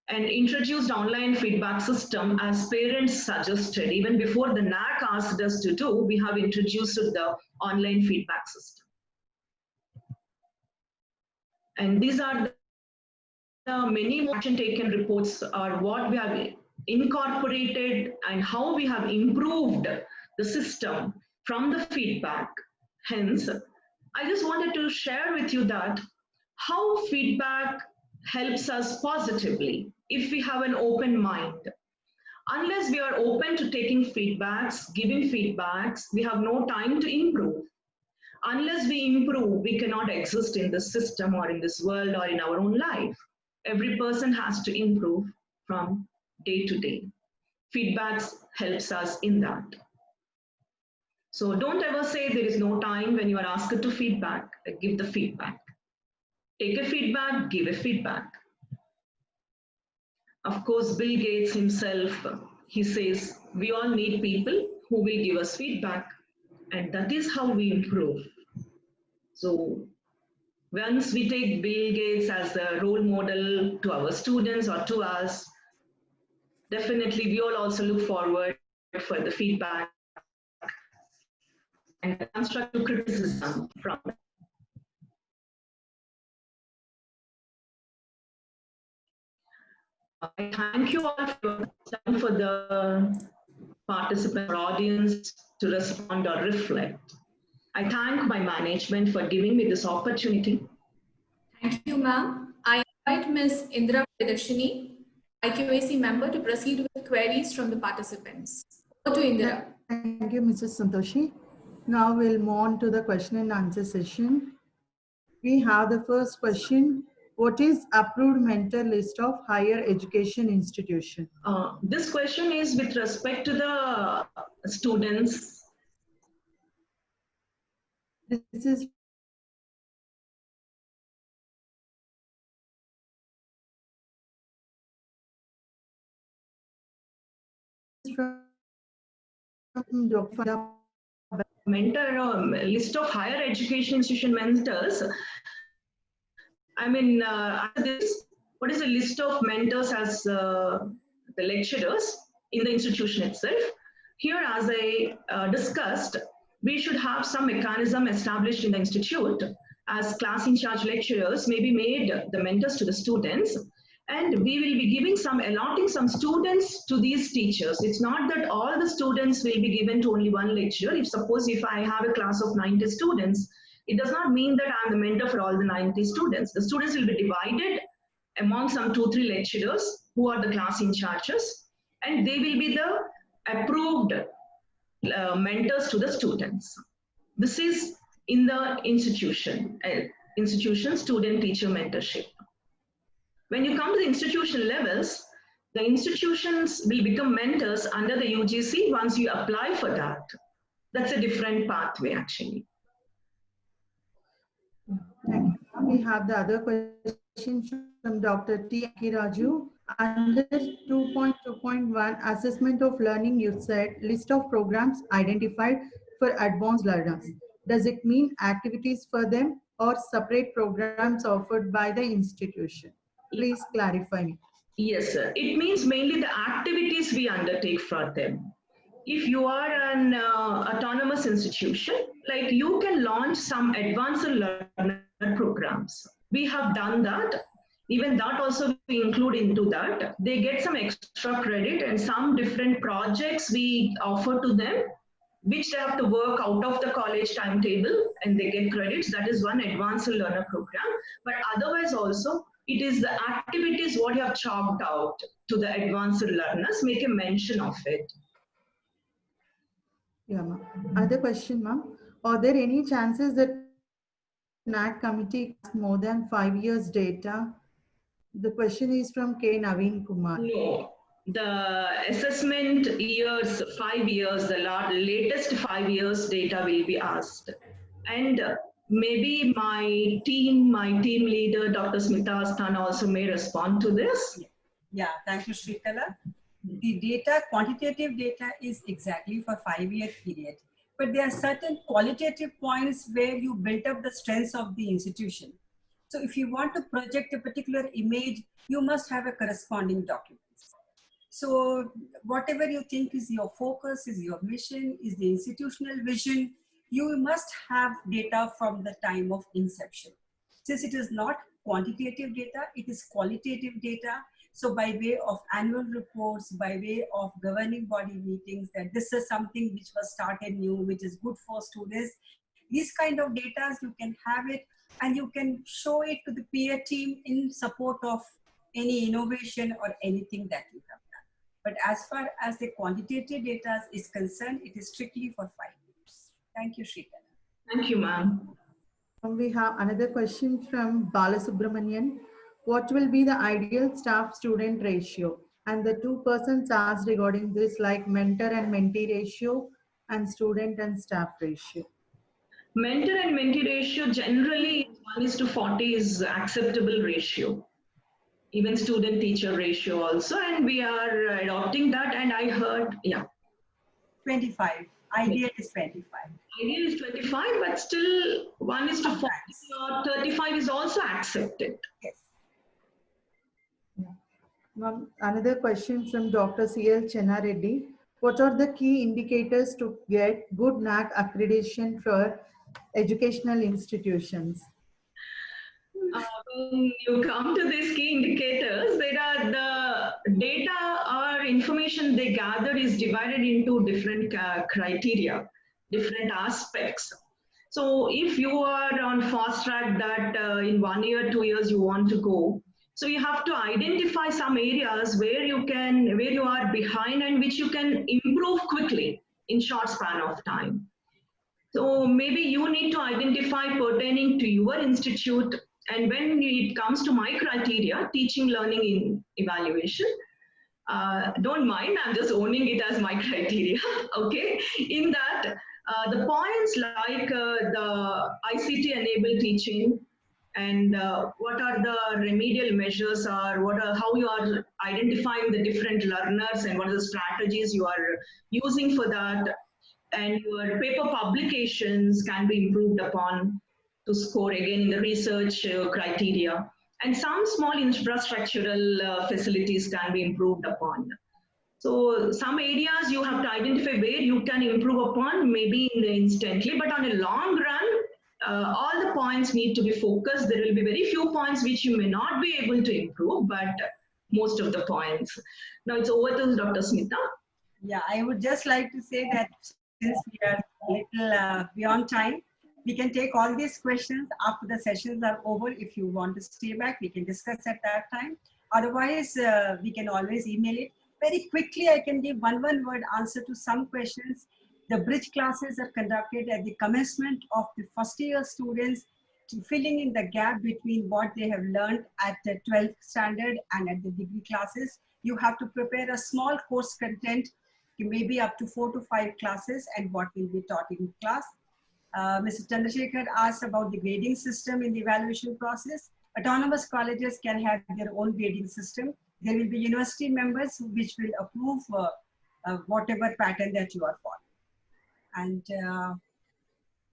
And introduced online feedback system as parents suggested. Even before the NAC asked us to do, we have introduced the online feedback system. And these are the many action taken reports are what we have incorporated and how we have improved the system from the feedback. Hence, I just wanted to share with you that how feedback helps us positively if we have an open mind. Unless we are open to taking feedbacks, giving feedbacks, we have no time to improve. Unless we improve, we cannot exist in this system or in this world or in our own life. Every person has to improve from day to day. Feedbacks helps us in that. So don't ever say there is no time when you are asked to feedback. Give the feedback. Take a feedback, give a feedback. Of course, Bill Gates himself, he says, we all need people who will give us feedback, and that is how we improve. So once we take Bill Gates as a role model to our students or to us, definitely we all also look forward for the feedback and constructive criticism from them. I thank you all for the participant or audience to respond or reflect. I thank my management for giving me this opportunity. Thank you, ma'am. I invite Ms. Indra Priyadarshini, IQAC member, to proceed with queries from the participants. Over to Indra. Thank you, Mrs. Santoshi. Now we'll move on to the question and answer session. We have the first question. What is approved mentor list of higher education institution? This question is with respect to the students. This is from Dr. Mentor list of higher education institution mentors. I mean, what is the list of mentors as the lecturers in the institution itself? Here, as I discussed, we should have some mechanism established in the institute as class in charge lecturers may be made the mentors to the students, and we will be giving allotting some students to these teachers. It's not that all the students will be given to only one lecturer. If I have a class of 90 students, it does not mean that I'm the mentor for all the 90 students. The students will be divided among some 2-3 lecturers who are the class in charges, and they will be the approved mentors to the students. This is in the institution student-teacher mentorship. When you come to the institution levels, the institutions will become mentors under the UGC once you apply for that. That's a different pathway, actually. Thank you. We have the other question from Dr. T. Akiraju. Under 2.2.1 assessment of learning, you said list of programs identified for advanced learners. Does it mean activities for them or separate programs offered by the institution? Please clarify me. Yes, sir. It means mainly the activities we undertake for them. If you are an autonomous institution, like you can launch some advanced learner programs. We have done that. Even that also we include into that. They get some extra credit and some different projects we offer to them, which they have to work out of the college timetable and they get credits. That is one advanced learner program. But otherwise also, it is the activities what you have chalked out to the advanced learners, make a mention of it. Yeah, ma'am. Other question, ma'am. Are there any chances that NAC committee has more than 5 years data? The question is from K. Naveen Kumar. No, the assessment years, 5 years, the latest 5 years data will be asked. And maybe my team leader, Dr. Smita Asthana, also may respond to this. Yeah, thank you, Shrikala. The data, quantitative data is exactly for 5-year period, but there are certain qualitative points where you build up the strengths of the institution. So if you want to project a particular image, you must have a corresponding document. So whatever you think is your focus, is your mission, is the institutional vision, you must have data from the time of inception. Since it is not quantitative data, it is qualitative data. So by way of annual reports, by way of governing body meetings, that this is something which was started new, which is good for students. These kind of data, you can have it and you can show it to the peer team in support of any innovation or anything that you have done. But as far as the quantitative data is concerned, it is strictly for 5 years. Thank you, Shrikala. Thank you, ma'am. We have another question from Balasubramanian. What will be the ideal staff-student ratio? And the 2 persons asked regarding this, like mentor and mentee ratio and student and staff ratio. Mentor and mentee ratio generally 1:40 is acceptable ratio. Even student teacher ratio also, and we are adopting that. And I heard, yeah. 25. Ideal is 25. Ideal is 25, but still 1:40 or 35 is also accepted. Yes. Another question from Dr. C.L. Chenna Reddy. What are the key indicators to get good NAAC accreditation for educational institutions? When you come to these key indicators, there are the data or information they gather is divided into different criteria, different aspects. So if you are on fast track that in 1 year, 2 years you want to go, so you have to identify some areas where you are behind and which you can improve quickly in short span of time. So maybe you need to identify pertaining to your institute. And when it comes to my criteria, teaching, learning, in evaluation, don't mind, I'm just owning it as my criteria, okay? In that, the points like the ICT-enabled teaching, and what are the remedial measures, or how you are identifying the different learners and what are the strategies you are using for that, and your paper publications can be improved upon to score again in the research criteria, and some small infrastructural facilities can be improved upon. So some areas you have to identify where you can improve upon, maybe instantly, but on a long run, all the points need to be focused. There will be very few points which you may not be able to improve, but most of the points. Now it's over to Dr. Smita. Yeah, I would just like to say that since we are a little beyond time, we can take all these questions after the sessions are over. If you want to stay back, we can discuss at that time. Otherwise, we can always email it. Very quickly, I can give one word answer to some questions. The bridge classes are conducted at the commencement of the first year students, filling in the gap between what they have learned at the 12th standard and at the degree classes. You have to prepare a small course content, maybe up to 4 to 5 classes, and what will be taught in class. Mr. Chandrasekhar asked about the grading system in the evaluation process. Autonomous colleges can have their own grading system. There will be university members which will approve whatever pattern that you are following. And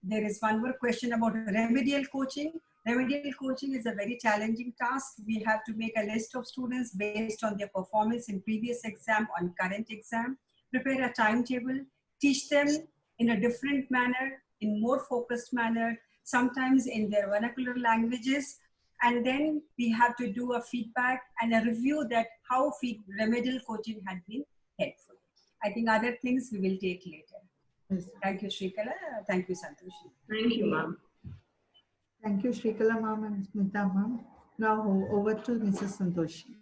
there is one more question about remedial coaching. Remedial coaching is a very challenging task. We have to make a list of students based on their performance in previous exam, on current exam, prepare a timetable, teach them in a different manner, in more focused manner, sometimes in their vernacular languages. And then we have to do a feedback and a review that how remedial coaching had been helpful. I think other things we will take later. Yes. Thank you, Shrikala. Thank you, Santoshi. Thank you, ma'am. Thank you, Shrikala ma'am and Smita ma'am. Now over to Mrs. Santoshi.